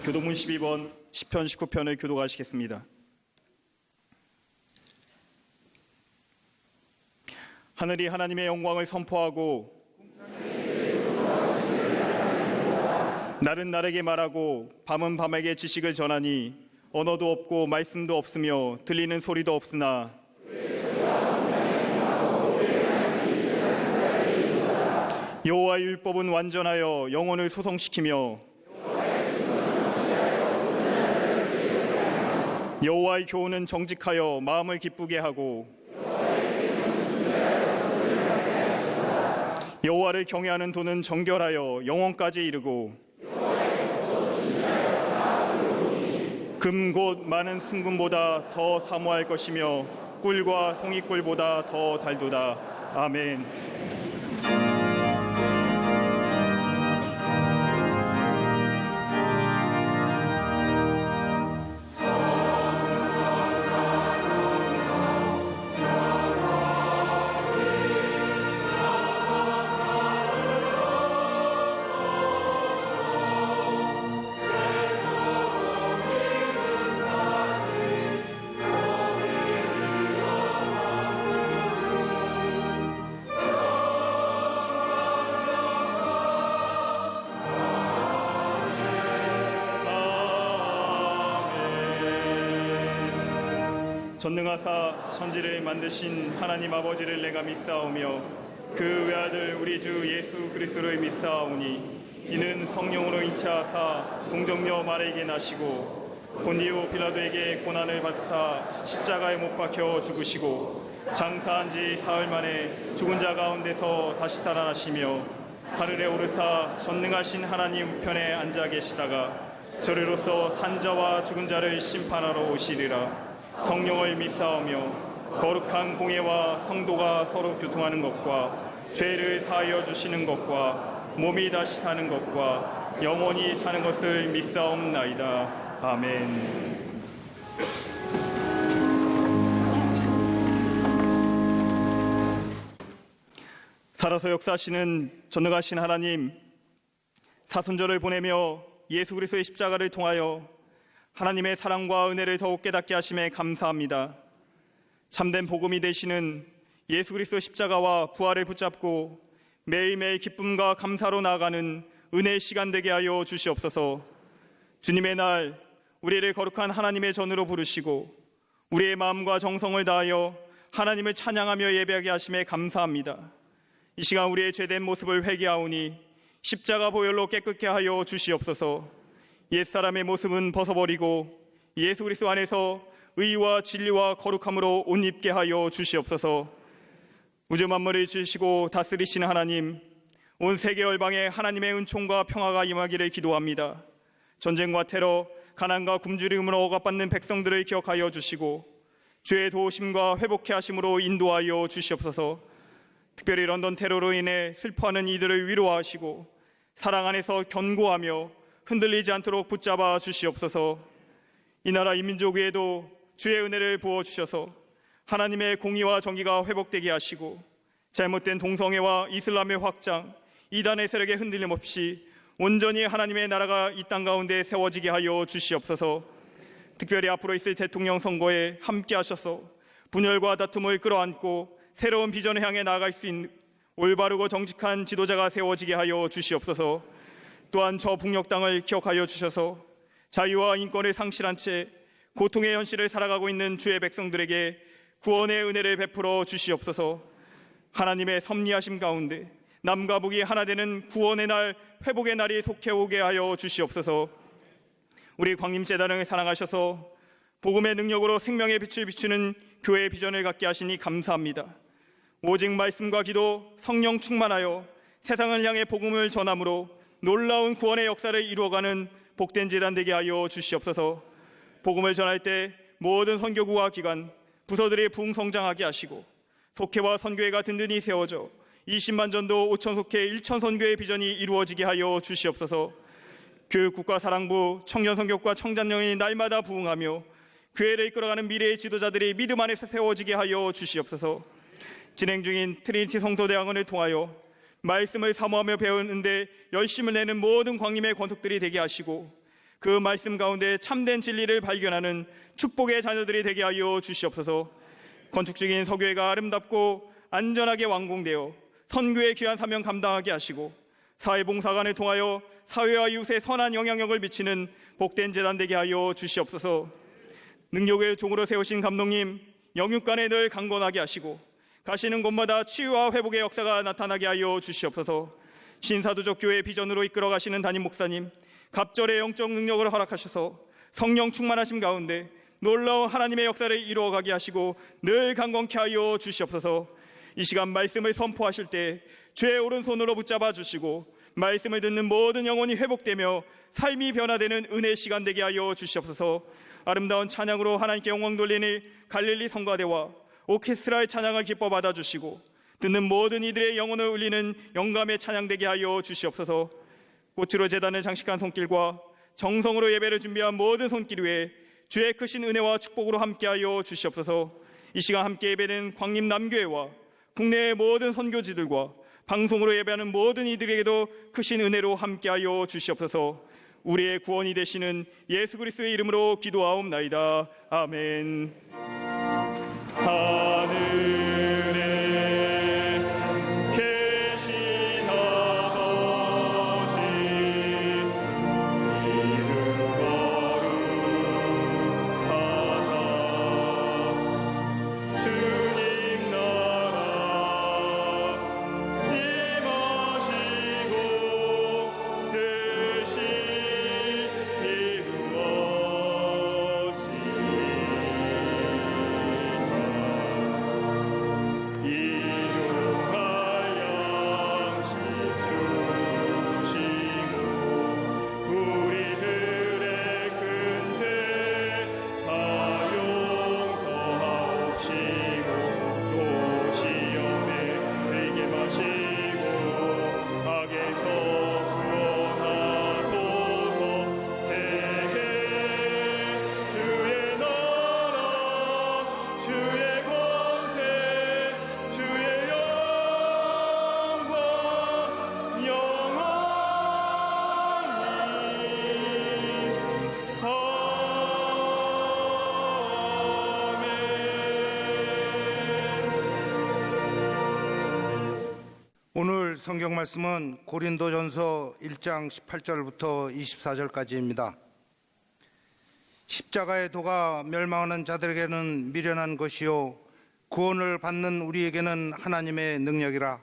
교도문 12번 시편 19편을 교독하시겠습니다. 하늘이 하나님의 영광을 선포하고 날은 날에게 말하고 밤은 밤에게 지식을 전하니 언어도 없고 말씀도 없으며 들리는 소리도 없으나 여호와의 율법은 완전하여 영혼을 소성시키며 여호와의 교훈은 정직하여 마음을 기쁘게 하고 여호와를 경외하는 도는 정결하여 영혼까지 이르고 금 곧 많은 승금보다 더 사모할 것이며 꿀과 송이꿀보다 더 달도다. 아멘. 전능하사 천지를 만드신 하나님 아버지를 내가 믿사오며 그 외아들 우리 주 예수 그리스도를 믿사오니 이는 성령으로 잉태하사 동정녀 마리아에게 나시고 본디오 빌라도에게 고난을 받사 십자가에 못 박혀 죽으시고 장사한 지 사흘 만에 죽은 자 가운데서 다시 살아나시며 하늘에 오르사 전능하신 하나님 우편에 앉아 계시다가 저리로서 산자와 죽은 자를 심판하러 오시리라. 성령을 믿사오며 거룩한 공예와 성도가 서로 교통하는 것과 죄를 사하여 주시는 것과 몸이 다시 사는 것과 영원히 사는 것을 믿사옵나이다. 아멘. 살아서 역사하시는 전능하신 하나님, 사순절을 보내며 예수 그리스도의 십자가를 통하여 하나님의 사랑과 은혜를 더욱 깨닫게 하심에 감사합니다. 참된 복음이 되시는 예수 그리스도 십자가와 부활을 붙잡고 매일매일 기쁨과 감사로 나아가는 은혜의 시간 되게 하여 주시옵소서. 주님의 날 우리를 거룩한 하나님의 전으로 부르시고 우리의 마음과 정성을 다하여 하나님을 찬양하며 예배하게 하심에 감사합니다. 이 시간 우리의 죄된 모습을 회개하오니 십자가 보혈로 깨끗게 하여 주시옵소서. 옛사람의 모습은 벗어버리고 예수 그리스도 안에서 의와 진리와 거룩함으로 옷 입게 하여 주시옵소서. 우주 만물을 지으시고 다스리시는 하나님, 온 세계 열방에 하나님의 은총과 평화가 임하기를 기도합니다. 전쟁과 테러, 가난과 굶주림으로 억압받는 백성들을 기억하여 주시고 주의 도우심과 회복케 하심으로 인도하여 주시옵소서. 특별히 런던 테러로 인해 슬퍼하는 이들을 위로하시고 사랑 안에서 견고하며 흔들리지 않도록 붙잡아 주시옵소서. 이 나라 이 민족 위에도 주의 은혜를 부어주셔서 하나님의 공의와 정의가 회복되게 하시고 잘못된 동성애와 이슬람의 확장, 이단의 세력에 흔들림 없이 온전히 하나님의 나라가 이 땅 가운데 세워지게 하여 주시옵소서. 특별히 앞으로 있을 대통령 선거에 함께 하셔서 분열과 다툼을 끌어안고 새로운 비전을 향해 나아갈 수 있는 올바르고 정직한 지도자가 세워지게 하여 주시옵소서. 또한 저 북녘 땅을 기억하여 주셔서 자유와 인권을 상실한 채 고통의 현실을 살아가고 있는 주의 백성들에게 구원의 은혜를 베풀어 주시옵소서. 하나님의 섭리하심 가운데 남과 북이 하나 되는 구원의 날, 회복의 날이 속해 오게 하여 주시옵소서. 우리 광림재단을 사랑하셔서 복음의 능력으로 생명의 빛을 비추는 교회의 비전을 갖게 하시니 감사합니다. 오직 말씀과 기도, 성령 충만하여 세상을 향해 복음을 전함으로 놀라운 구원의 역사를 이루어가는 복된 재단 되게 하여 주시옵소서. 복음을 전할 때 모든 선교구와 기관, 부서들이 부흥성장하게 하시고 속회와 선교회가 든든히 세워져 20만 전도 5천 속회 1천 선교의 비전이 이루어지게 하여 주시옵소서. 교육국가 사랑부, 청년선교과 청장년이 날마다 부흥하며 교회를 이끌어가는 미래의 지도자들이 믿음 안에서 세워지게 하여 주시옵소서. 진행 중인 트리니티 성서대학원을 통하여 말씀을 사모하며 배우는데 열심을 내는 모든 광림의 권속들이 되게 하시고 그 말씀 가운데 참된 진리를 발견하는 축복의 자녀들이 되게 하여 주시옵소서. 건축 중인 서교회가 아름답고 안전하게 완공되어 선교의 귀한 사명 감당하게 하시고 사회봉사관을 통하여 사회와 이웃에 선한 영향력을 미치는 복된 재단 되게 하여 주시옵소서. 능력의 종으로 세우신 감독님, 영육간에 늘 강건하게 하시고 가시는 곳마다 치유와 회복의 역사가 나타나게 하여 주시옵소서. 신사도적 교회의 비전으로 이끌어 가시는 담임 목사님, 갑절의 영적 능력을 허락하셔서 성령 충만하심 가운데 놀라운 하나님의 역사를 이루어가게 하시고 늘 강건케 하여 주시옵소서. 이 시간 말씀을 선포하실 때 주의 오른손으로 붙잡아 주시고 말씀을 듣는 모든 영혼이 회복되며 삶이 변화되는 은혜의 시간 되게 하여 주시옵소서. 아름다운 찬양으로 하나님께 영광 돌리는 갈릴리 성가대와 오케스트라의 찬양을 기뻐 받아주시고 듣는 모든 이들의 영혼을 울리는 영감의 찬양 되게 하여 주시옵소서. 꽃으로 제단을 장식한 손길과 정성으로 예배를 준비한 모든 손길 위에 주의 크신 은혜와 축복으로 함께하여 주시옵소서. 이 시간 함께 예배는 광림 남교회와 국내의 모든 선교지들과 방송으로 예배하는 모든 이들에게도 크신 은혜로 함께하여 주시옵소서. 우리의 구원이 되시는 예수 그리스도의 이름으로 기도하옵나이다. 아멘. 하늘에 계신 아버지, 이름 거룩하사 주님 나라 임하시고 뜻이 이루어지리이다. 성경 말씀은 고린도전서 1장 18절부터 24절까지입니다. 십자가의 도가 멸망하는 자들에게는 미련한 것이요 구원을 받는 우리에게는 하나님의 능력이라.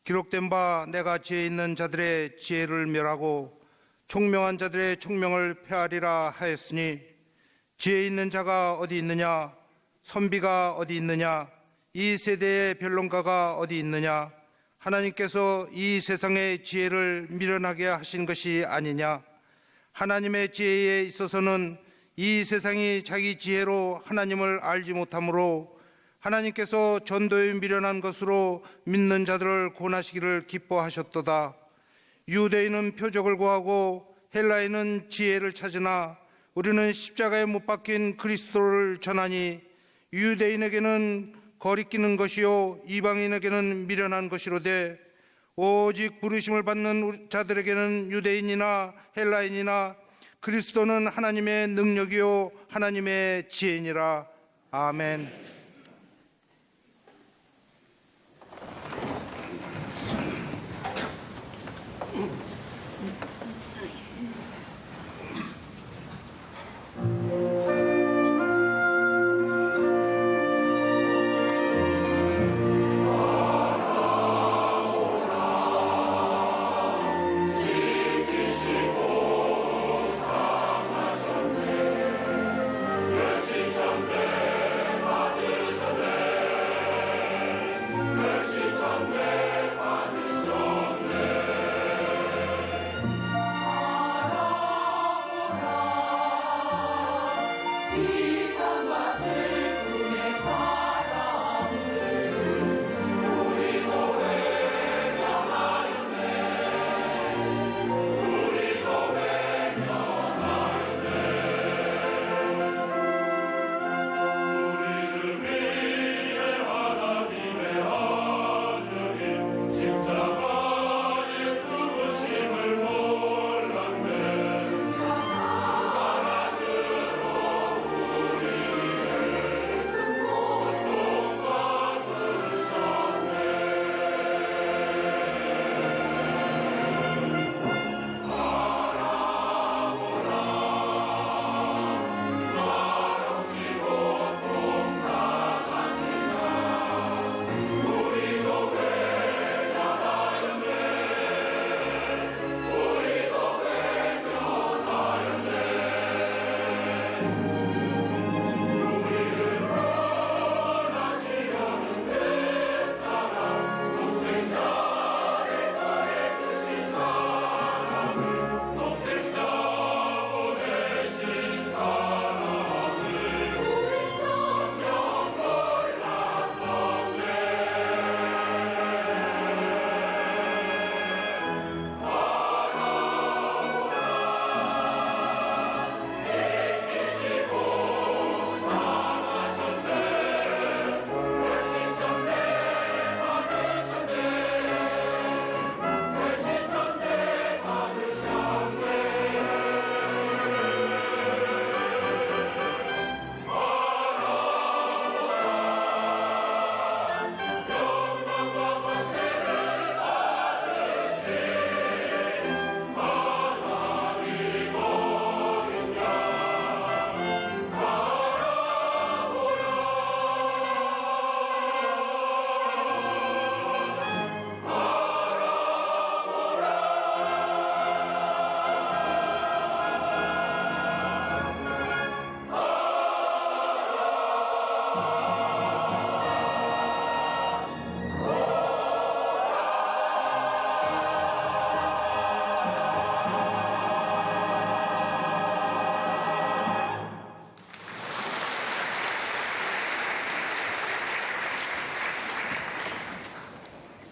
기록된 바 내가 지혜 있는 자들의 지혜를 멸하고 총명한 자들의 총명을 폐하리라 하였으니, 지혜 있는 자가 어디 있느냐? 선비가 어디 있느냐? 이 세대의 변론가가 어디 있느냐? 하나님께서 이 세상의 지혜를 미련하게 하신 것이 아니냐? 하나님의 지혜에 있어서는 이 세상이 자기 지혜로 하나님을 알지 못하므로 하나님께서 전도에 미련한 것으로 믿는 자들을 구원하시기를 기뻐하셨도다. 유대인은 표적을 구하고 헬라인은 지혜를 찾으나 우리는 십자가에 못 박힌 그리스도를 전하니, 유대인에게는 거리끼는 것이요 이방인에게는 미련한 것이로되 오직 부르심을 받는 자들에게는 유대인이나 헬라인이나 그리스도는 하나님의 능력이요 하나님의 지혜니라. 아멘.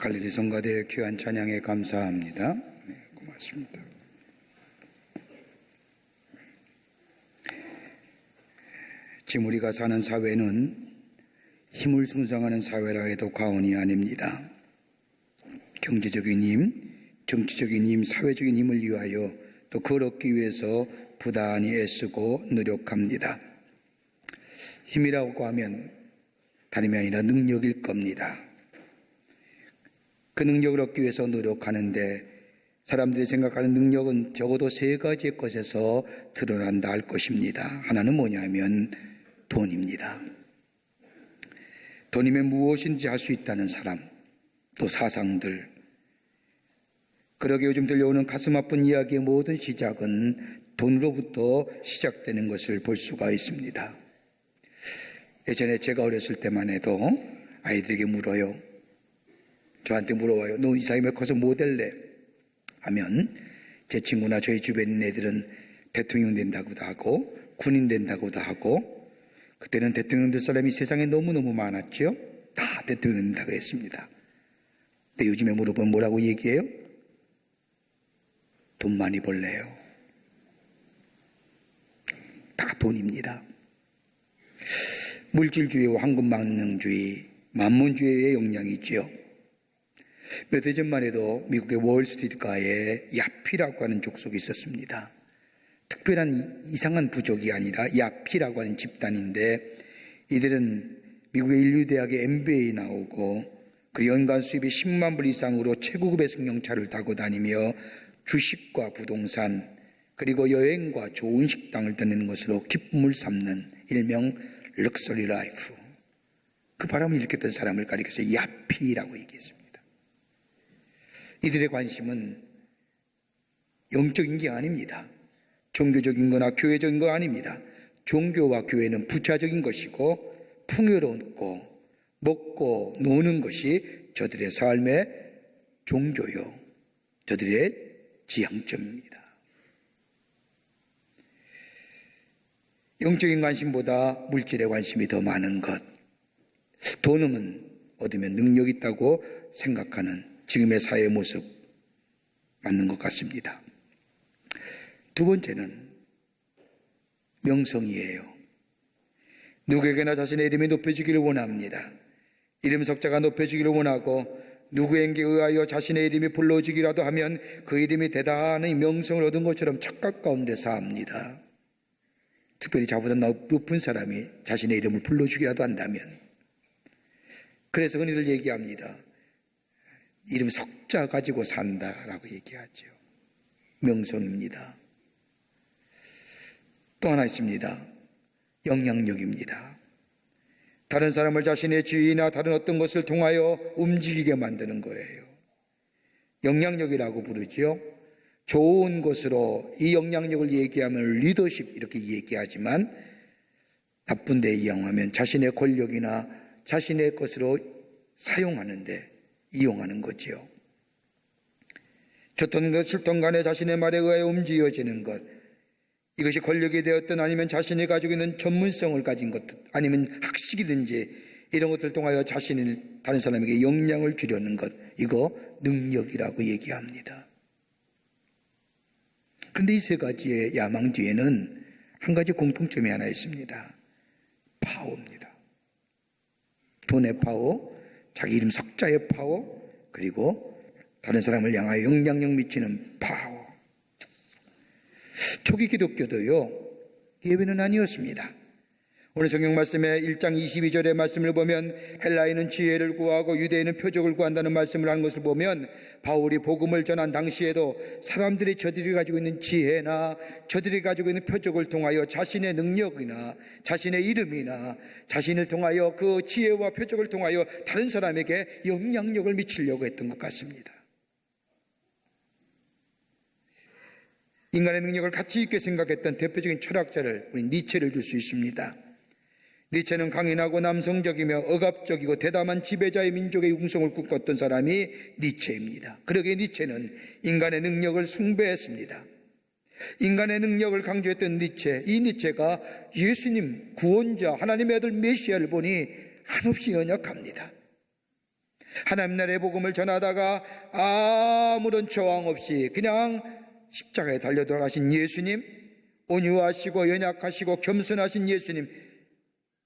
갈릴리 성가대 귀한 찬양에 감사합니다. 네, 고맙습니다. 지금 우리가 사는 사회는 힘을 숭상하는 사회라 해도 과언이 아닙니다. 경제적인 힘, 정치적인 힘, 사회적인 힘을 위하여 또 그걸 얻기 위해서 부단히 애쓰고 노력합니다. 힘이라고 하면 다름이 아니라 능력일 겁니다. 그 능력을 얻기 위해서 노력하는데 사람들이 생각하는 능력은 적어도 세 가지의 것에서 드러난다 할 것입니다. 하나는 뭐냐면 돈입니다. 돈이면 무엇인지 할 수 있다는 사람, 또 사상들. 그러게 요즘 들려오는 가슴 아픈 이야기의 모든 시작은 돈으로부터 시작되는 것을 볼 수가 있습니다. 예전에 제가 어렸을 때만 해도 아이들에게 물어요. 저한테 물어봐요. 너 이상하게 커서 뭐 될래? 하면 제 친구나 저희 주변 있는 애들은 대통령 된다고도 하고 군인 된다고도 하고, 그때는 대통령 될 사람이 세상에 너무너무 많았죠. 다 대통령 된다고 했습니다. 근데 요즘에 물어보면 뭐라고 얘기해요? 돈 많이 벌래요. 다 돈입니다. 물질주의와 황금만능주의, 만문주의의 영향이 있죠. 몇 해 전만 해도 미국의 월스트리트가에 야피라고 하는 족속이 있었습니다. 특별한 이상한 부족이 아니라 야피라고 하는 집단인데, 이들은 미국의 인류대학의 MBA 나오고 그리고 연간 수입이 10만 불 이상으로 최고급의 승용차를 타고 다니며 주식과 부동산 그리고 여행과 좋은 식당을 다니는 것으로 기쁨을 삼는 일명 럭셔리 라이프, 그 바람을 일으켰던 사람을 가리켜서 야피라고 얘기했습니다. 이들의 관심은 영적인 게 아닙니다. 종교적인 거나 교회적인 거 아닙니다. 종교와 교회는 부차적인 것이고 풍요롭고 먹고 노는 것이 저들의 삶의 종교요, 저들의 지향점입니다. 영적인 관심보다 물질의 관심이 더 많은 것, 돈은 얻으면 능력 있다고 생각하는 지금의 사회의 모습 맞는 것 같습니다. 두 번째는 명성이에요. 누구에게나 자신의 이름이 높여지기를 원합니다. 이름 석자가 높여지기를 원하고 누구에게 의하여 자신의 이름이 불러지기라도 하면 그 이름이 대단히 명성을 얻은 것처럼 착각 가운데 사합니다. 특별히 자보다 높은 사람이 자신의 이름을 불러주기라도 한다면. 그래서 흔히들 얘기합니다. 이름 석자 가지고 산다라고 얘기하죠. 명성입니다. 또 하나 있습니다. 영향력입니다. 다른 사람을 자신의 지위나 다른 어떤 것을 통하여 움직이게 만드는 거예요. 영향력이라고 부르죠. 좋은 것으로 이 영향력을 얘기하면 리더십 이렇게 얘기하지만, 나쁜 데 이용하면 자신의 권력이나 자신의 것으로 사용하는데 이용하는 거지요. 좋던 것 싫던 간에 자신의 말에 의하여 움직여지는 것, 이것이 권력이 되었든 아니면 자신이 가지고 있는 전문성을 가진 것, 아니면 학식이든지 이런 것들 통하여 자신을 다른 사람에게 영향을 주려는 것, 이거 능력이라고 얘기합니다. 그런데 이 세 가지의 야망 뒤에는 한 가지 공통점이 하나 있습니다. 파워입니다. 돈의 파워, 자기 이름 석자의 파워, 그리고 다른 사람을 향하여 영향력 미치는 파워. 초기 기독교도요, 예외는 아니었습니다. 오늘 성경 말씀의 1장 22절의 말씀을 보면 헬라인은 지혜를 구하고 유대인은 표적을 구한다는 말씀을 한 것을 보면, 바울이 복음을 전한 당시에도 사람들이 저들이 가지고 있는 지혜나 저들이 가지고 있는 표적을 통하여 자신의 능력이나 자신의 이름이나 자신을 통하여 그 지혜와 표적을 통하여 다른 사람에게 영향력을 미치려고 했던 것 같습니다. 인간의 능력을 가치 있게 생각했던 대표적인 철학자를 우리 니체를 들 수 있습니다. 니체는 강인하고 남성적이며 억압적이고 대담한 지배자의 민족의 융성을 꿈꿨던 사람이 니체입니다. 그러기에 니체는 인간의 능력을 숭배했습니다. 인간의 능력을 강조했던 니체, 이 니체가 예수님 구원자 하나님의 아들 메시아를 보니 한없이 연약합니다. 하나님 나라의 복음을 전하다가 아무런 저항 없이 그냥 십자가에 달려 돌아가신 예수님, 온유하시고 연약하시고 겸손하신 예수님,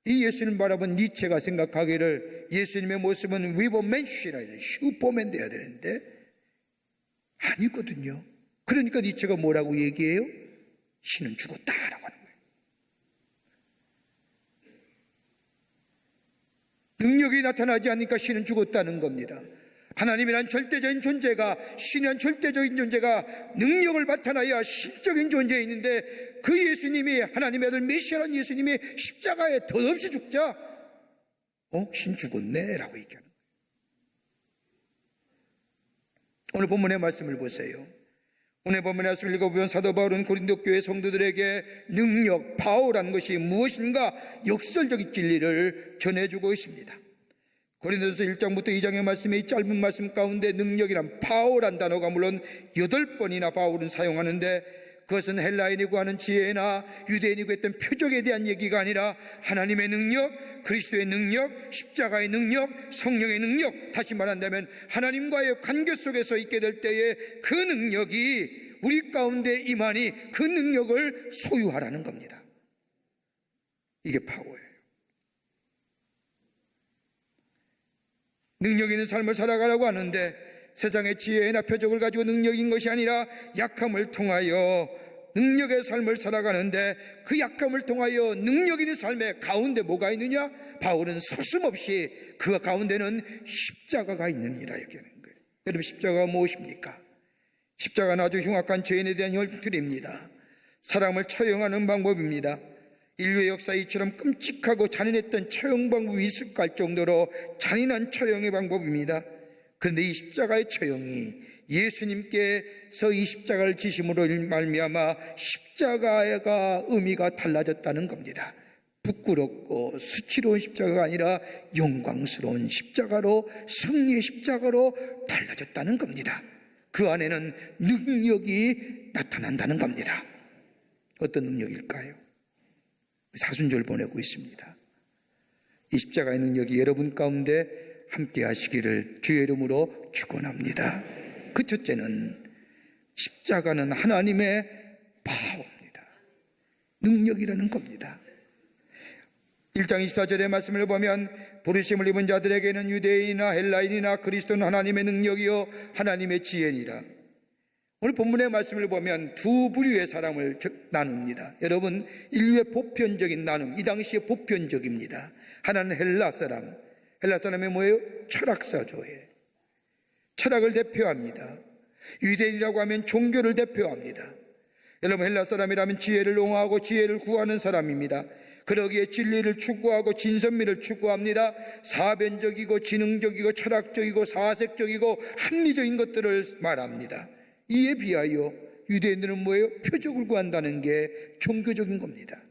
이 예수님 바라본 니체가 생각하기를 예수님의 모습은 위버맨시라, 슈퍼맨 돼야 되는데 아니거든요. 그러니까 니체가 뭐라고 얘기해요? 신은 죽었다라고 하는 거예요. 능력이 나타나지 않으니까 신은 죽었다는 겁니다. 하나님이란 절대적인 존재가, 신이란 절대적인 존재가 능력을 나타나야 신적인 존재에 있는데, 그 예수님이, 하나님의 아들 메시아라는 예수님이 십자가에 덧없이 죽자 신 죽었네 라고 얘기하는 거예요. 오늘 본문의 말씀을 보세요. 오늘 본문의 말씀을 읽어보면 사도 바울은 고린도 교회 성도들에게 능력, 파워라는 것이 무엇인가 역설적인 진리를 전해주고 있습니다. 고린도서 1장부터 2장의 말씀에 이 짧은 말씀 가운데 능력이란, 파워란 단어가 물론 8번이나 바울은 사용하는데, 그것은 헬라인이 구하는 지혜나 유대인이 구했던 표적에 대한 얘기가 아니라 하나님의 능력, 그리스도의 능력, 십자가의 능력, 성령의 능력, 다시 말한다면 하나님과의 관계 속에서 있게 될 때에 그 능력이 우리 가운데 임하니 그 능력을 소유하라는 겁니다. 이게 파워예요. 능력 있는 삶을 살아가라고 하는데, 세상의 지혜나 표적을 가지고 능력인 것이 아니라 약함을 통하여 능력의 삶을 살아가는데, 그 약함을 통하여 능력 있는 삶의 가운데 뭐가 있느냐? 바울은 서슴없이 그 가운데는 십자가가 있느니라 얘기하는 거예요. 여러분, 십자가가 무엇입니까? 십자가는 아주 흉악한 죄인에 대한 혈투입니다. 사람을 처형하는 방법입니다. 인류의 역사에 이처럼 끔찍하고 잔인했던 처형 방법이 있을까 할 정도로 잔인한 처형의 방법입니다. 그런데 이 십자가의 처형이 예수님께서 이 십자가를 지심으로 말미암아 십자가가 의미가 달라졌다는 겁니다. 부끄럽고 수치로운 십자가가 아니라 영광스러운 십자가로, 승리의 십자가로 달라졌다는 겁니다. 그 안에는 능력이 나타난다는 겁니다. 어떤 능력일까요? 사순절 보내고 있습니다. 이 십자가의 능력이 여러분 가운데 함께 하시기를 주의 이름으로 축원합니다. 그 첫째는, 십자가는 하나님의 파워입니다. 능력이라는 겁니다. 1장 24절의 말씀을 보면, 부르심을 입은 자들에게는 유대인이나 헬라인이나 그리스도는 하나님의 능력이요 하나님의 지혜니라. 오늘 본문의 말씀을 보면 두 부류의 사람을 나눕니다. 여러분, 인류의 보편적인 나눔, 이 당시에 보편적입니다. 하나는 헬라 사람, 헬라 사람이 뭐예요? 철학사조예요. 철학을 대표합니다. 유대인이라고 하면 종교를 대표합니다. 여러분, 헬라 사람이라면 지혜를 옹호하고 지혜를 구하는 사람입니다. 그러기에 진리를 추구하고 진선미를 추구합니다. 사변적이고 지능적이고 철학적이고 사색적이고 합리적인 것들을 말합니다. 이에 비하여 유대인들은 뭐예요? 표적을 구한다는 게 종교적인 겁니다.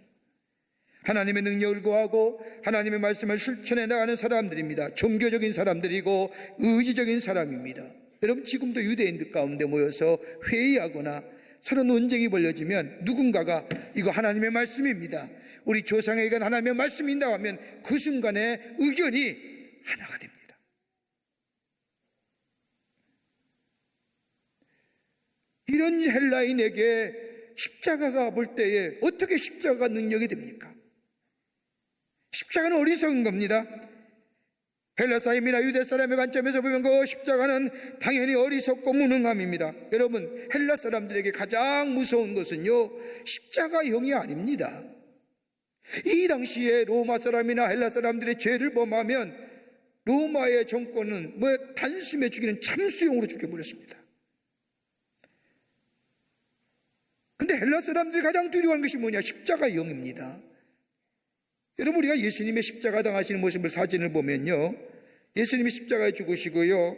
하나님의 능력을 구하고 하나님의 말씀을 실천해 나가는 사람들입니다. 종교적인 사람들이고 의지적인 사람입니다. 여러분, 지금도 유대인들 가운데 모여서 회의하거나 서로 논쟁이 벌어지면 누군가가 이거 하나님의 말씀입니다, 우리 조상에게 하나님의 말씀인다고 하면 그 순간에 의견이 하나가 됩니다. 이런 헬라인에게 십자가가 볼 때에 어떻게 십자가가 능력이 됩니까? 십자가는 어리석은 겁니다. 헬라 사람이나 유대 사람의 관점에서 보면 그 십자가는 당연히 어리석고 무능함입니다. 여러분, 헬라 사람들에게 가장 무서운 것은요, 십자가형이 아닙니다. 이 당시에 로마 사람이나 헬라 사람들의 죄를 범하면 로마의 정권은 단숨에 죽이는 참수형으로 죽여버렸습니다. 근데 헬라 사람들이 가장 두려워하는 것이 뭐냐? 십자가형입니다. 여러분, 우리가 예수님의 십자가 당하시는 모습을 사진을 보면요, 예수님이 십자가에 죽으시고요,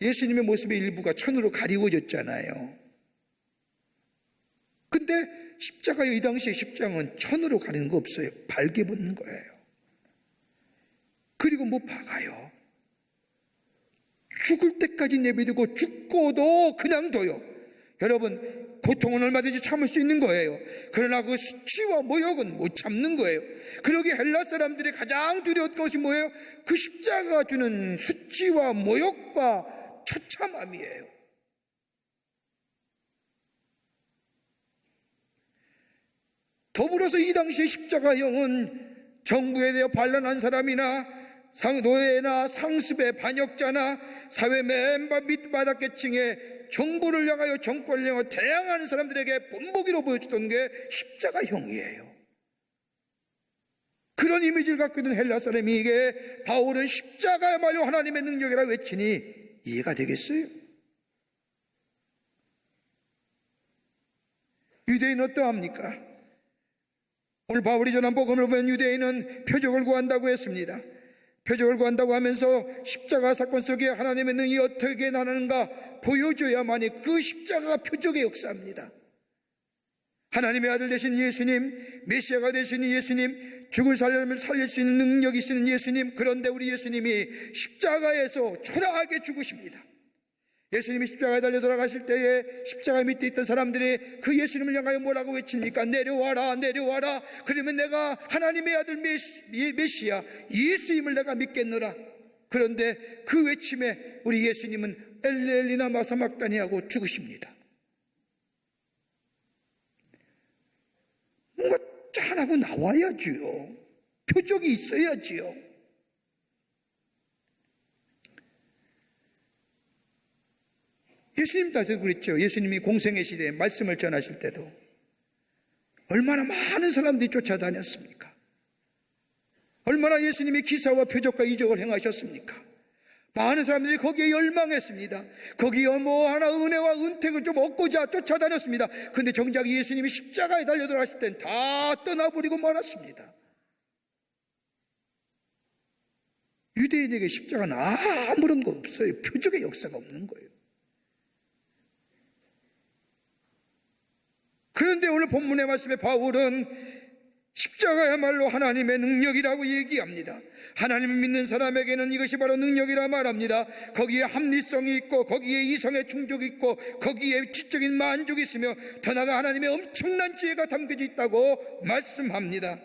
예수님의 모습의 일부가 천으로 가리워졌잖아요. 근데 십자가요, 이 당시에 십자가는 천으로 가리는 거 없어요. 발개 붙는 거예요. 그리고 못 박아요. 죽을 때까지 내버리고 죽고도 그냥 둬요. 여러분, 고통은 얼마든지 참을 수 있는 거예요. 그러나 그 수치와 모욕은 못 참는 거예요. 그러기에 헬라 사람들이 가장 두려웠던 것이 뭐예요? 그 십자가가 주는 수치와 모욕과 처참함이에요. 더불어서 이 당시의 십자가형은 정부에 대해 반란한 사람이나 노예나 상습의 반역자나 사회 맨 밑바닥계층의 정부를 향하여 정권을 향하여 대항하는 사람들에게 본보기로 보여주던 게 십자가형이에요. 그런 이미지를 갖고 있는 헬라 사람에게 바울은 십자가야말로 하나님의 능력이라 외치니 이해가 되겠어요? 유대인은 어떠합니까? 오늘 바울이 전한 복음을 보면 유대인은 표적을 구한다고 했습니다. 표적을 구한다고 하면서 십자가 사건 속에 하나님의 능력이 어떻게 나타나는가 보여줘야만이 그 십자가가 표적의 역사입니다. 하나님의 아들 되신 예수님, 메시아가 되신 예수님, 죽은 사람을 살릴 수 있는 능력이 있는 예수님, 그런데 우리 예수님이 십자가에서 초라하게 죽으십니다. 예수님이 십자가에 달려 돌아가실 때에 십자가 밑에 있던 사람들이 그 예수님을 향하여 뭐라고 외칩니까? 내려와라, 내려와라. 그러면 내가 하나님의 아들 메시아 예수님을 내가 믿겠노라. 그런데 그 외침에 우리 예수님은 엘레리나 마사막다니 하고 죽으십니다. 뭔가 짠하고 나와야지요. 표적이 있어야지요. 예수님 다시 그랬죠. 예수님이 공생의 시대에 말씀을 전하실 때도 얼마나 많은 사람들이 쫓아다녔습니까? 얼마나 예수님이 기사와 표적과 이적을 행하셨습니까? 많은 사람들이 거기에 열망했습니다. 거기에 뭐 하나 은혜와 은택을 좀 얻고자 쫓아다녔습니다. 그런데 정작 예수님이 십자가에 달려 들어가실 땐 다 떠나버리고 말았습니다. 유대인에게 십자가는 아무런 거 없어요. 표적의 역사가 없는 거예요. 그런데 오늘 본문의 말씀에 바울은 십자가야말로 하나님의 능력이라고 얘기합니다. 하나님을 믿는 사람에게는 이것이 바로 능력이라 말합니다. 거기에 합리성이 있고 거기에 이성의 충족이 있고 거기에 지적인 만족이 있으며 더 나아가 하나님의 엄청난 지혜가 담겨져 있다고 말씀합니다.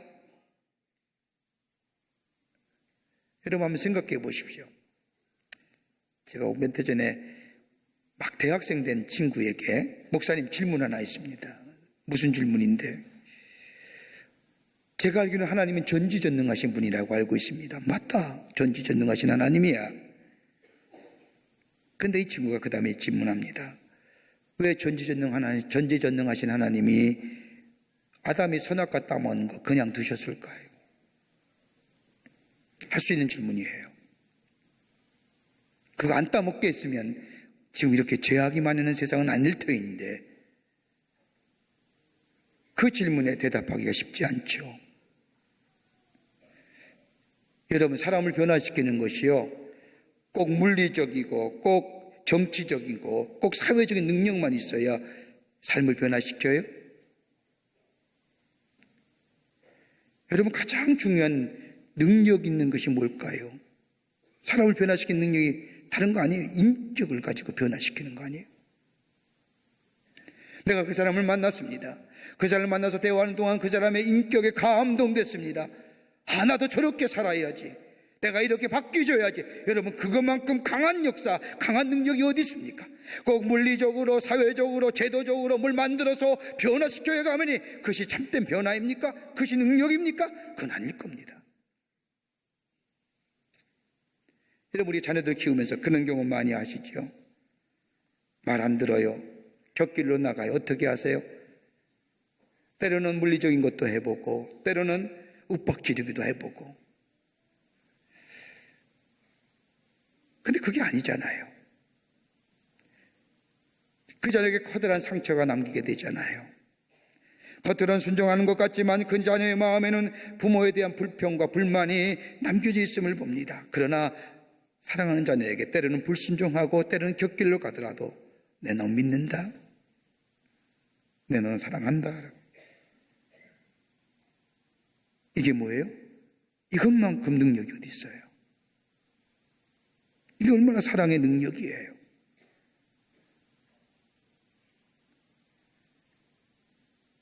여러분 한번 생각해 보십시오. 제가 몇 해 전에 막 대학생 된 친구에게 목사님 질문 하나 있습니다. 무슨 질문인데? 제가 알기로는 하나님은 전지전능하신 분이라고 알고 있습니다. 맞다. 전지전능하신 하나님이야. 그런데 이 친구가 그 다음에 질문합니다. 왜 전지전능하신 하나님이 아담이 선악과 따먹은 거 그냥 두셨을까요? 할 수 있는 질문이에요. 그거 안 따먹게 했으면 지금 이렇게 죄악이 많은 세상은 아닐 터인데 그 질문에 대답하기가 쉽지 않죠. 여러분, 사람을 변화시키는 것이요, 꼭 물리적이고 꼭 정치적이고 꼭 사회적인 능력만 있어야 삶을 변화시켜요? 여러분, 가장 중요한 능력 있는 것이 뭘까요? 사람을 변화시키는 능력이 다른 거 아니에요? 인격을 가지고 변화시키는 거 아니에요? 내가 그 사람을 만났습니다. 그 사람을 만나서 대화하는 동안 그 사람의 인격에 감동됐습니다. 나도 저렇게 살아야지. 내가 이렇게 바뀌어야지. 여러분, 그것만큼 강한 역사, 강한 능력이 어디 있습니까? 꼭 물리적으로, 사회적으로, 제도적으로 뭘 만들어서 변화시켜야 가면이 그것이 참된 변화입니까? 그것이 능력입니까? 그건 아닐 겁니다. 여러분, 우리 자녀들 키우면서 그런 경우 많이 아시죠? 말 안 들어요. 곁길로 나가요. 어떻게 하세요? 때로는 물리적인 것도 해보고 때로는 윽박지르기도 해보고. 근데 그게 아니잖아요. 그 자녀에게 커다란 상처가 남기게 되잖아요. 겉으로는 순종하는 것 같지만 그 자녀의 마음에는 부모에 대한 불평과 불만이 남겨져 있음을 봅니다. 그러나 사랑하는 자녀에게 때로는 불순종하고 때로는 곁길로 가더라도 내 너 믿는다, 내 너 사랑한다. 이게 뭐예요? 이것만큼 능력이 어디 있어요? 이게 얼마나 사랑의 능력이에요.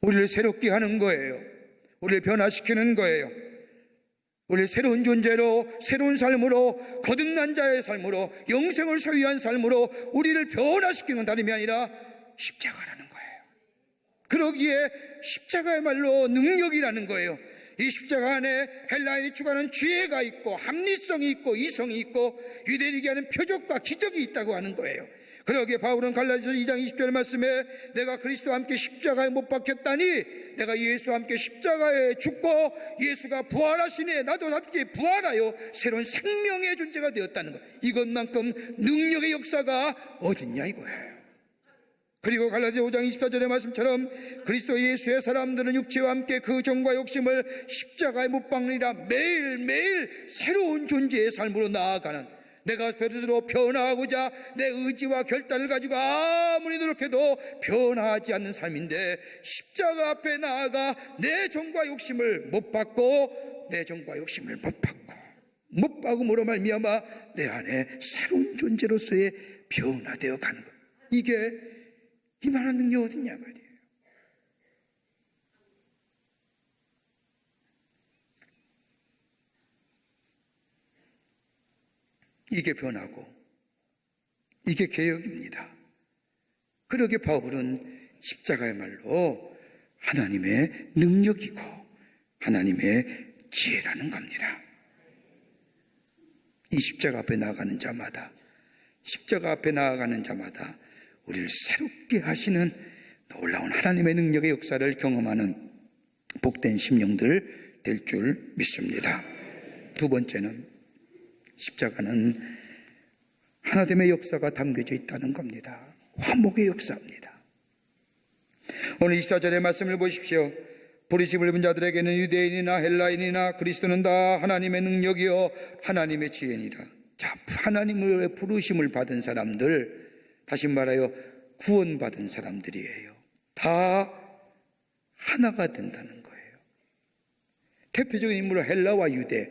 우리를 새롭게 하는 거예요. 우리를 변화시키는 거예요. 우리를 새로운 존재로, 새로운 삶으로, 거듭난 자의 삶으로, 영생을 소유한 삶으로 우리를 변화시키는 다름이 아니라 십자가라는 거예요. 그러기에 십자가야말로 능력이라는 거예요. 이 십자가 안에 헬라인이 추구하는 지혜가 있고 합리성이 있고 이성이 있고 유대인에게 하는 표적과 기적이 있다고 하는 거예요. 그러기에 바울은 갈라디아서 2장 20절 말씀에 내가 그리스도와 함께 십자가에 못 박혔다니 내가 예수와 함께 십자가에 죽고 예수가 부활하시니 나도 함께 부활하여 새로운 생명의 존재가 되었다는 것, 이것만큼 능력의 역사가 어딨냐 이거예요. 그리고 갈라디아 5장 24절의 말씀처럼 그리스도 예수의 사람들은 육체와 함께 그 정과 욕심을 십자가에 못 박느니라. 매일매일 새로운 존재의 삶으로 나아가는, 내가 스스로 변화하고자 내 의지와 결단을 가지고 아무리 노력해도 변화하지 않는 삶인데, 십자가 앞에 나아가 내 정과 욕심을 못 받고 내 정과 욕심을 못 박음으로 말미암아 내 안에 새로운 존재로서의 변화되어 가는 것, 이게 이만한 능력이 어딨냐 말이에요. 이게 변하고 이게 개혁입니다. 그러기에 바울은 십자가야말로 하나님의 능력이고 하나님의 지혜라는 겁니다. 이 십자가 앞에 나아가는 자마다, 십자가 앞에 나아가는 자마다 우리를 새롭게 하시는 놀라운 하나님의 능력의 역사를 경험하는 복된 심령들 될 줄 믿습니다. 두 번째는, 십자가는 하나됨의 역사가 담겨져 있다는 겁니다. 화목의 역사입니다. 오늘 24절의 말씀을 보십시오. 부르심을 입은 자들에게는 유대인이나 헬라인이나 그리스도는 다 하나님의 능력이요 하나님의 지혜니라. 자, 하나님의 부르심을 받은 사람들, 다시 말하여 구원받은 사람들이에요. 다 하나가 된다는 거예요. 대표적인 인물은 헬라와 유대,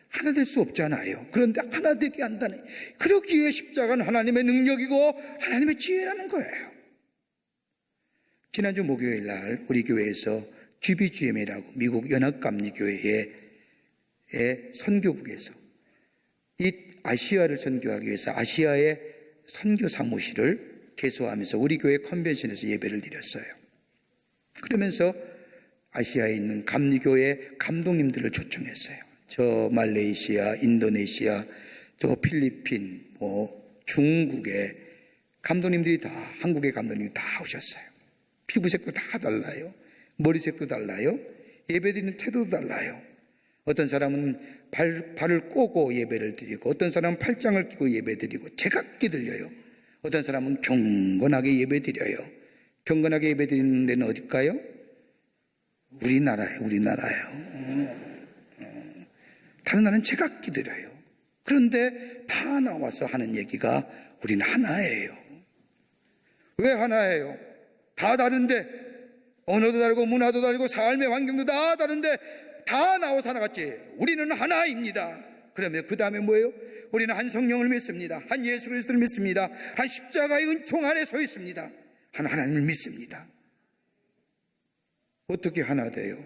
하나 될 수 없잖아요. 그런데 하나 되게 한다는, 그러기에 십자가는 하나님의 능력이고 하나님의 지혜라는 거예요. 지난주 목요일 날 우리 교회에서 GBGM이라고 미국 연합감리교회의 선교국에서 이 아시아를 선교하기 위해서 아시아의 선교 사무실을 개소하면서 우리 교회 컨벤션에서 예배를 드렸어요. 그러면서 아시아에 있는 감리교회 감독님들을 초청했어요. 저 말레이시아, 인도네시아, 저 필리핀, 중국의 감독님들이 다, 한국의 감독님이 다 오셨어요. 피부색도 다 달라요. 머리색도 달라요. 예배드리는 태도도 달라요. 어떤 사람은 발을 꼬고 예배를 드리고, 어떤 사람은 팔짱을 끼고 예배 드리고, 제각기 들려요. 어떤 사람은 경건하게 예배 드려요. 경건하게 예배 드리는 데는 어딜까요? 우리나라예요. 다른 나라는 제각기 드려요. 그런데 다 나와서 하는 얘기가 우리는 하나예요. 왜 하나예요? 다 다른데, 언어도 다르고 문화도 다르고 삶의 환경도 다 다른데 다 나와서 하나같이 우리는 하나입니다. 그러면 그 다음에 뭐예요? 우리는 한 성령을 믿습니다. 한 예수 그리스도를 믿습니다. 한 십자가의 은총 안에 서 있습니다. 한 하나님을 믿습니다. 어떻게 하나 돼요?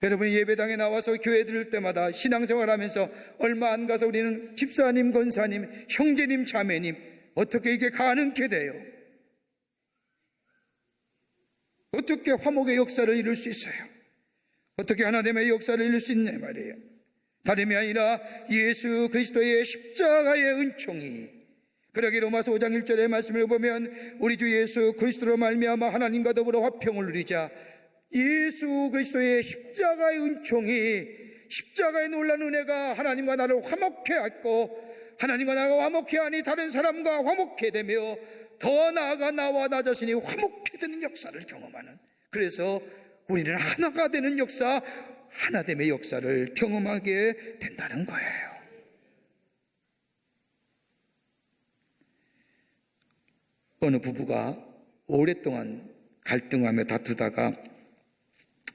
여러분이 예배당에 나와서 교회 들을 때마다 신앙생활하면서 얼마 안 가서 우리는 집사님, 권사님, 형제님, 자매님, 어떻게 이게 가능케 돼요? 어떻게 화목의 역사를 이룰 수 있어요? 어떻게 하나님의 역사를 이룰 수 있냐 말이에요. 다름이 아니라 예수 그리스도의 십자가의 은총이, 그러기 로마서 5장 1절의 말씀을 보면 우리 주 예수 그리스도로 말미암아 하나님과 더불어 화평을 누리자, 예수 그리스도의 십자가의 은총이, 십자가의 놀라운 은혜가 하나님과 나를 화목케 하고, 하나님과 나가 화목케 하니 다른 사람과 화목케 되며 더 나아가 나와 나 자신이 화목케 되는 역사를 경험하는, 그래서 우리는 하나가 되는 역사, 하나됨의 역사를 경험하게 된다는 거예요. 어느 부부가 오랫동안 갈등하며 다투다가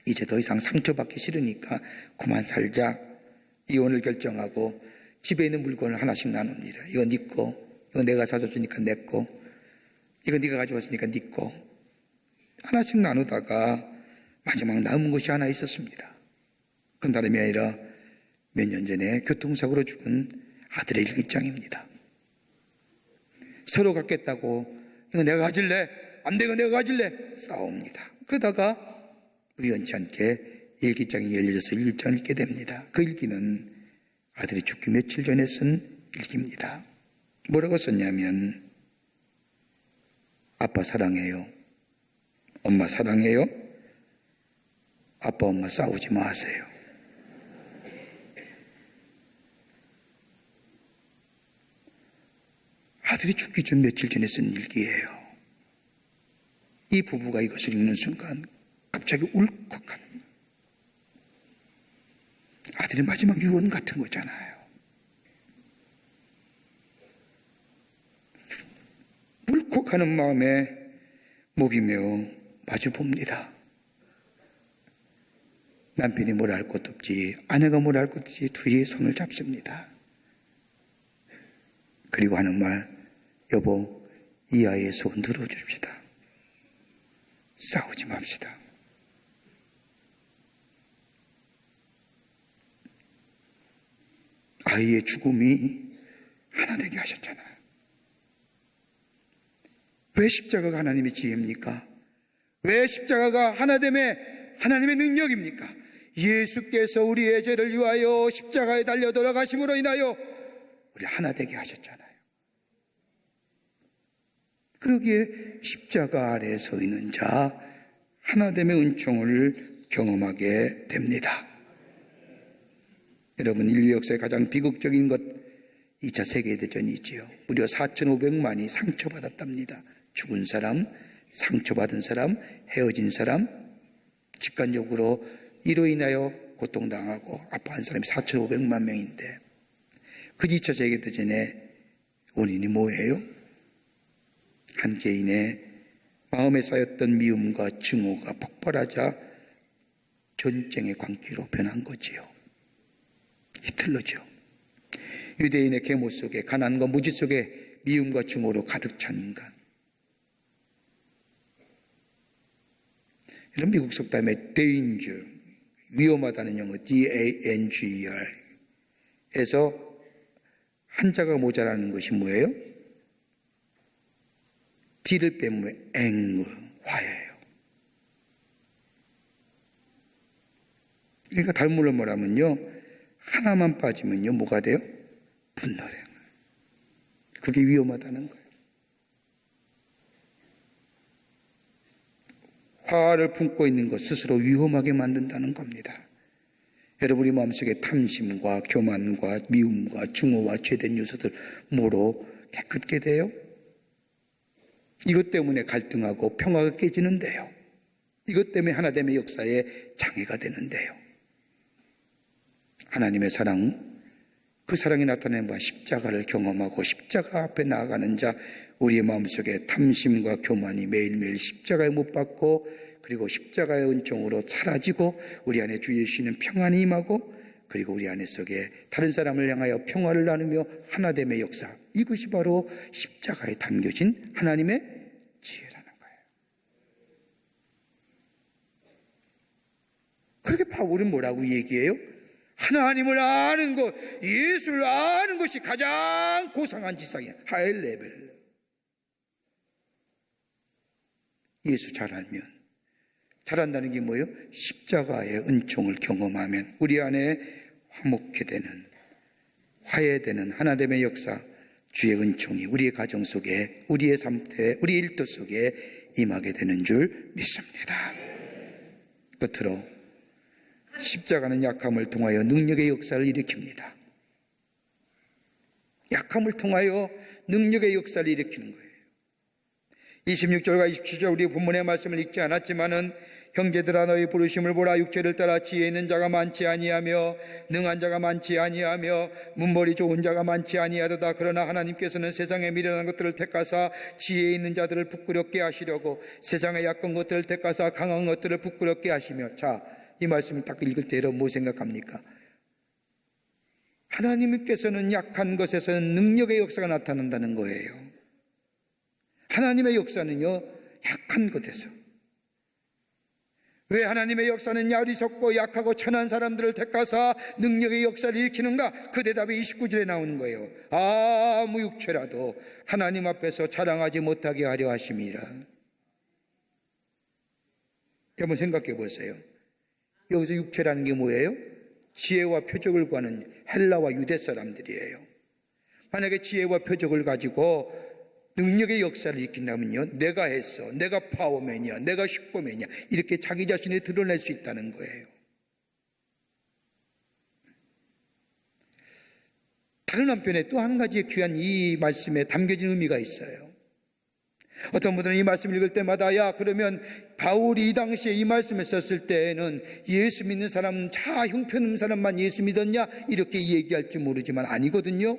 이제 더 이상 상처받기 싫으니까 그만 살자, 이혼을 결정하고 집에 있는 물건을 하나씩 나눕니다. 이거 네 거, 이거 내가 사줬으니까 내 거, 이거 네가 가져왔으니까 네 거, 하나씩 나누다가 마지막 남은 것이 하나 있었습니다. 그건 다름이 아니라 몇 년 전에 교통사고로 죽은 아들의 일기장입니다. 서로 갖겠다고, 이거 내가 가질래, 안 돼, 이거 내가 가질래, 싸웁니다. 그러다가 우연치 않게 일기장이 열려져서 일기장을 읽게 됩니다. 그 일기는 아들이 죽기 며칠 전에 쓴 일기입니다. 뭐라고 썼냐면 아빠 사랑해요. 엄마 사랑해요. 아빠 엄마 싸우지 마세요. 아들이 죽기 전 며칠 전에 쓴 일기예요. 이 부부가 이것을 읽는 순간 갑자기 울컥하는, 아들의 마지막 유언 같은 거잖아요. 울컥하는 마음에 목이 메어 마주 봅니다. 남편이 뭘 할 것도 없지, 아내가 뭘 할 것도 없지, 둘이 손을 잡습니다. 그리고 하는 말, 여보, 이 아이의 손 들어줍시다. 싸우지 맙시다. 아이의 죽음이 하나 되게 하셨잖아요. 왜 십자가가 하나님의 지혜입니까? 왜 십자가가 하나됨의 하나님의 능력입니까? 예수께서 우리의 죄를 위하여 십자가에 달려 돌아가심으로 인하여 우리 하나 되게 하셨잖아요. 그러기에 십자가 아래에 서 있는 자 하나됨의 은총을 경험하게 됩니다. 여러분, 인류 역사의 가장 비극적인 것 2차 세계대전이지요. 무려 4,500만이 상처받았답니다. 죽은 사람, 상처받은 사람, 헤어진 사람, 직관적으로 이로 인하여 고통당하고 아파한 사람이 4,500만 명인데, 그 2차 세계대전의 원인이 뭐예요? 한 개인의 마음에 쌓였던 미움과 증오가 폭발하자 전쟁의 광기로 변한 거지요. 히틀러죠. 유대인의 계모 속에, 가난과 무지 속에 미움과 증오로 가득 찬 인간. 이런 미국 속담에 danger, 위험하다는 영어 danger 에서 한자가 모자라는 것이 뭐예요? D를 빼면 anger, 화예요. 그러니까 달물로 말하면요, 하나만 빠지면요 뭐가 돼요? 분노래요. 그게 위험하다는 거예요. 화를 품고 있는 것 스스로 위험하게 만든다는 겁니다. 여러분이 마음속에 탐심과 교만과 미움과 증오와 죄된 요소들 뭐로 깨끗게 돼요? 이것 때문에 갈등하고 평화가 깨지는데요. 이것 때문에 하나됨의 역사에 장애가 되는데요. 하나님의 사랑, 그 사랑이 나타내는 바 십자가를 경험하고 십자가 앞에 나아가는 자, 우리의 마음속에 탐심과 교만이 매일매일 십자가에 못 박고, 그리고 십자가의 은총으로 사라지고 우리 안에 주 예수는 평안이 임하고, 그리고 우리 안에 속에 다른 사람을 향하여 평화를 나누며 하나됨의 역사, 이것이 바로 십자가에 담겨진 하나님의 지혜라는 거예요. 그렇게 바울은 뭐라고 얘기해요? 하나님을 아는 것, 예수를 아는 것이 가장 고상한 지상이에요. 하이 레벨. 예수 잘 알면, 잘한다는 게 뭐예요? 십자가의 은총을 경험하면 우리 안에 화목해 되는, 화해되는 하나됨의 역사, 주의 은총이 우리의 가정 속에, 우리의 삶태, 우리의 일터 속에 임하게 되는 줄 믿습니다. 끝으로 십자가는 약함을 통하여 능력의 역사를 일으킵니다. 약함을 통하여 능력의 역사를 일으키는 거예요. 26절과 27절 우리 본문의 말씀을 읽지 않았지만은, 형제들아 너희 부르심을 보라. 육체를 따라 지혜 있는 자가 많지 아니하며 능한 자가 많지 아니하며 문벌이 좋은 자가 많지 아니하도다. 그러나 하나님께서는 세상에 미련한 것들을 택하사 지혜 있는 자들을 부끄럽게 하시려고 세상의 약한 것들을 택하사 강한 것들을 부끄럽게 하시며. 자, 이 말씀을 딱 읽을 때 여러분 뭐 생각합니까? 하나님께서는 약한 것에서는 능력의 역사가 나타난다는 거예요. 하나님의 역사는요, 약한 것에서. 왜 하나님의 역사는 어리석고 약하고 천한 사람들을 택하사 능력의 역사를 일으키는가? 그 대답이 29절에 나오는 거예요. 아무 육체라도 하나님 앞에서 자랑하지 못하게 하려 하심이라. 한번 생각해 보세요. 여기서 육체라는 게 뭐예요? 지혜와 표적을 구하는 헬라와 유대 사람들이에요. 만약에 지혜와 표적을 가지고 능력의 역사를 일으킨다면요, 내가 했어, 내가 파워맨이야, 내가 슈퍼맨이야, 이렇게 자기 자신을 드러낼 수 있다는 거예요. 다른 한편에 또 한 가지 귀한 이 말씀에 담겨진 의미가 있어요. 어떤 분들은 이 말씀을 읽을 때마다, 야, 그러면 바울이 이 당시에 이 말씀을 썼을 때에는 예수 믿는 사람, 형편없는 사람만 예수 믿었냐, 이렇게 얘기할지 모르지만 아니거든요.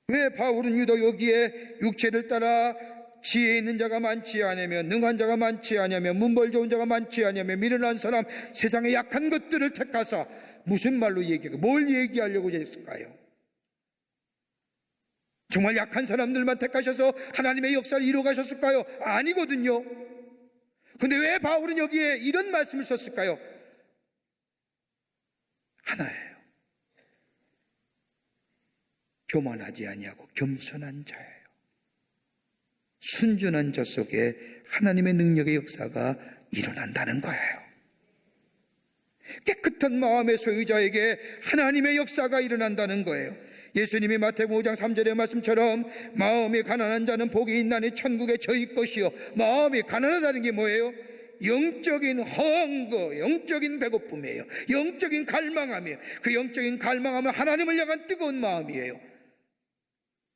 왜 바울은 유독 여기에 육체를 따라 지혜 있는 자가 많지 않으며, 능한 자가 많지 않으며, 문벌 좋은 자가 많지 않으며, 미련한 사람, 세상의 약한 것들을 택하사 무슨 말로 얘기하고 뭘 얘기하려고 했을까요? 정말 약한 사람들만 택하셔서 하나님의 역사를 이루어 가셨을까요? 아니거든요. 근데 왜 바울은 여기에 이런 말씀을 썼을까요? 하나예요. 교만하지 아니하고 겸손한 자예요. 순전한 자 속에 하나님의 능력의 역사가 일어난다는 거예요. 깨끗한 마음의 소유자에게 하나님의 역사가 일어난다는 거예요. 예수님이 마태복음 5장 3절의 말씀처럼 마음이 가난한 자는 복이 있나니 천국에 저희 것이요. 마음이 가난하다는 게 뭐예요? 영적인 헝거, 영적인 배고픔이에요. 영적인 갈망함이에요. 그 영적인 갈망함은 하나님을 향한 뜨거운 마음이에요.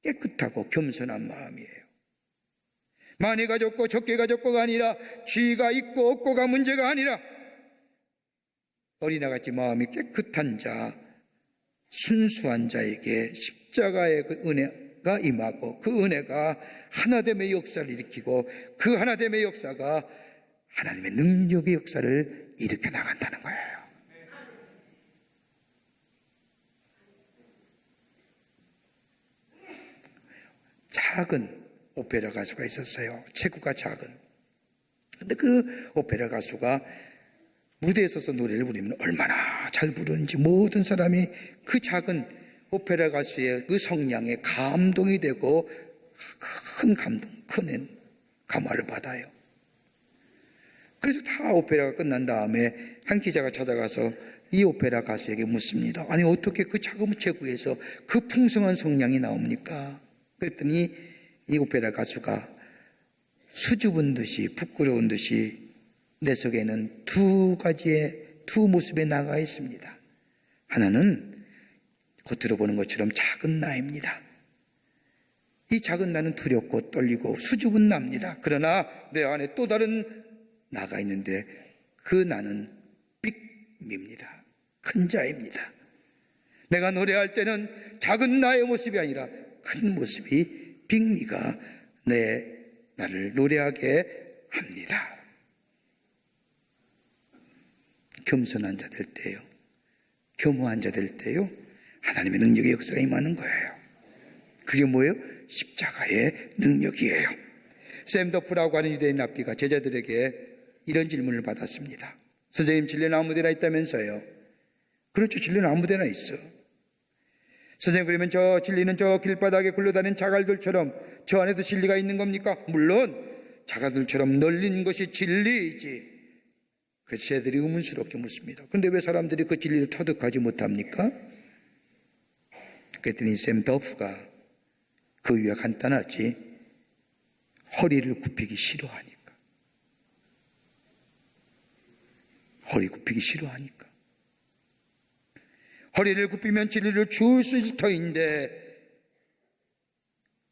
깨끗하고 겸손한 마음이에요. 많이 가졌고 적게 가졌고가 아니라 쥐가 있고 없고가 문제가 아니라 어린아같이 마음이 깨끗한 자, 순수한 자에게 십자가의 그 은혜가 임하고 그 은혜가 하나됨의 역사를 일으키고 그 하나됨의 역사가 하나님의 능력의 역사를 일으켜 나간다는 거예요. 작은 오페라 가수가 있었어요. 체구가 작은. 근데 그 오페라 가수가 무대에 서서 노래를 부르면 얼마나 잘 부르는지 모든 사람이 그 작은 오페라 가수의 그 성량에 감동이 되고 큰 감동, 큰 감화를 받아요. 그래서 다 오페라가 끝난 다음에 한 기자가 찾아가서 이 오페라 가수에게 묻습니다. 아니 어떻게 그 작은 체구에서 그 풍성한 성량이 나옵니까? 그랬더니 이 오페라 가수가 수줍은 듯이 부끄러운 듯이 내 속에는 두 모습에 나가 있습니다. 하나는 겉으로 보는 것처럼 작은 나입니다. 이 작은 나는 두렵고 떨리고 수줍은 나입니다. 그러나 내 안에 또 다른 나가 있는데 그 나는 빅미입니다. 큰 자입니다. 내가 노래할 때는 작은 나의 모습이 아니라 큰 모습이 빅미가 나를 노래하게 합니다. 겸손한 자 될 때요, 겸허한 자 될 때요, 하나님의 능력의 역사가 임하는 거예요. 그게 뭐예요? 십자가의 능력이에요. 샘 더프라고 하는 유대인 랍비가 제자들에게 이런 질문을 받았습니다. 선생님, 진리는 아무 데나 있다면서요? 그렇죠, 진리는 아무 데나 있어. 선생님, 그러면 저 진리는 저 길바닥에 굴러다니는 자갈들처럼 저 안에도 진리가 있는 겁니까? 물론 자갈들처럼 널린 것이 진리이지. 그래서 쟤들이 의문스럽게 묻습니다. 그런데 왜 사람들이 그 진리를 터득하지 못합니까? 그랬더니 샘 더프가 그 이유가 간단하지. 허리를 굽히기 싫어하니까. 허리 굽히기 싫어하니까. 허리를 굽히면 진리를 줄 수 있을 터인데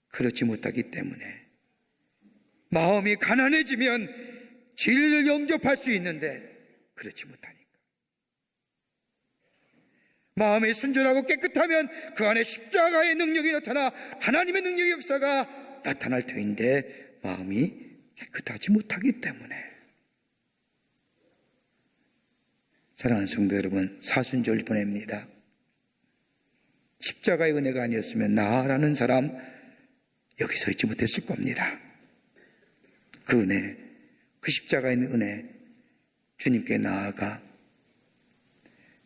그렇지 못하기 때문에 마음이 가난해지면 진리를 영접할 수 있는데 그렇지 못하니까. 마음이 순전하고 깨끗하면 그 안에 십자가의 능력이 나타나 하나님의 능력의 역사가 나타날 터인데 마음이 깨끗하지 못하기 때문에. 사랑하는 성도 여러분, 사순절 보냅니다. 십자가의 은혜가 아니었으면 나라는 사람 여기 서 있지 못했을 겁니다. 그 은혜, 그 십자가의 은혜, 주님께 나아가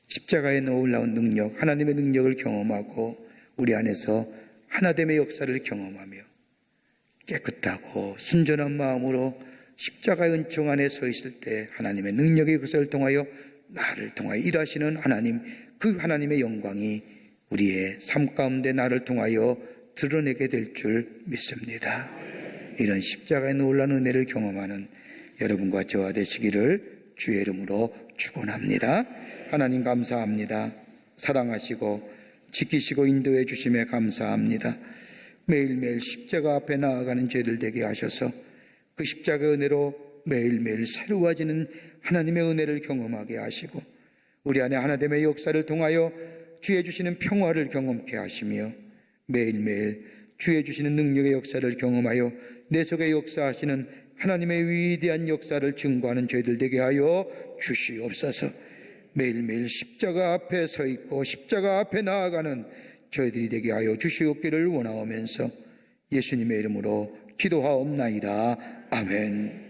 십자가의 놀라운 능력, 하나님의 능력을 경험하고 우리 안에서 하나됨의 역사를 경험하며 깨끗하고 순전한 마음으로 십자가의 은총 안에 서 있을 때 하나님의 능력의 역사를 통하여 나를 통하여 일하시는 하나님, 그 하나님의 영광이 우리의 삶 가운데 나를 통하여 드러내게 될 줄 믿습니다. 이런 십자가의 놀라운 은혜를 경험하는 여러분과 저와 되시기를 주의 이름으로 축원합니다. 하나님 감사합니다. 사랑하시고 지키시고 인도해 주심에 감사합니다. 매일매일 십자가 앞에 나아가는 죄들 되게 하셔서 그 십자가의 은혜로 매일매일 새로워지는 하나님의 은혜를 경험하게 하시고 우리 안에 하나님의 역사를 통하여 주의 주시는 평화를 경험케 하시며 매일매일 주의 주시는 능력의 역사를 경험하여 내 속에 역사하시는 하나님의 위대한 역사를 증거하는 저희들 되게 하여 주시옵소서. 매일매일 십자가 앞에 서 있고 십자가 앞에 나아가는 저희들이 되게 하여 주시옵기를 원하오면서 예수님의 이름으로 기도하옵나이다. 아멘.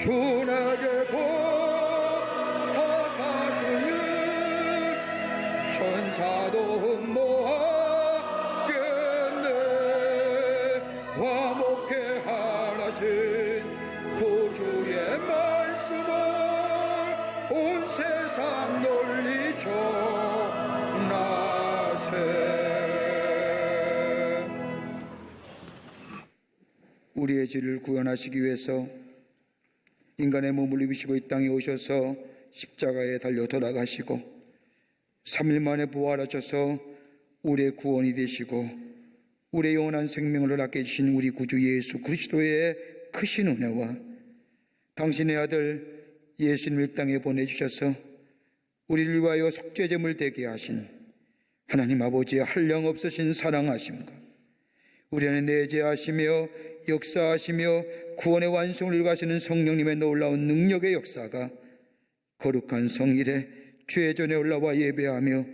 주에게 부탁하시니 천사도 흠모하겠네. 화목해 하라신 구주의 말씀을 온 세상 널리 전하세. 우리의 죄를 구원하시기 위해서 인간의 몸을 입으시고 이 땅에 오셔서 십자가에 달려 돌아가시고 3일 만에 부활하셔서 우리의 구원이 되시고 우리의 영원한 생명을 허락해 주신 우리 구주 예수 그리스도의 크신 은혜와 당신의 아들 예수님을 이 땅에 보내주셔서 우리를 위하여 속죄제물 되게 하신 하나님 아버지의 한량없으신 사랑하심과 우리 안에 내재하시며 역사하시며 구원의 완성을 이루가시는 성령님의 놀라운 능력의 역사가 거룩한 성일에 주의 전에 올라와 예배하며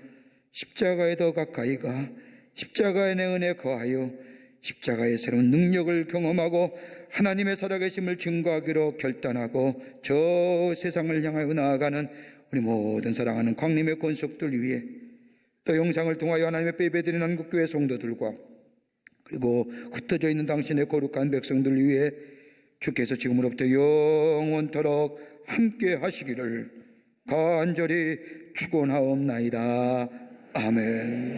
십자가에 더 가까이 가 십자가의 내 은혜에 거하여 십자가의 새로운 능력을 경험하고 하나님의 살아계심을 증거하기로 결단하고 저 세상을 향하여 나아가는 우리 모든 사랑하는 광림의 권속들 위해 또 영상을 통하여 하나님의 예배드리는 한국교회 성도들과 그리고 흩어져 있는 당신의 거룩한 백성들 위해 주께서 지금으로부터 영원토록 함께 하시기를 간절히 축원하옵나이다. 아멘.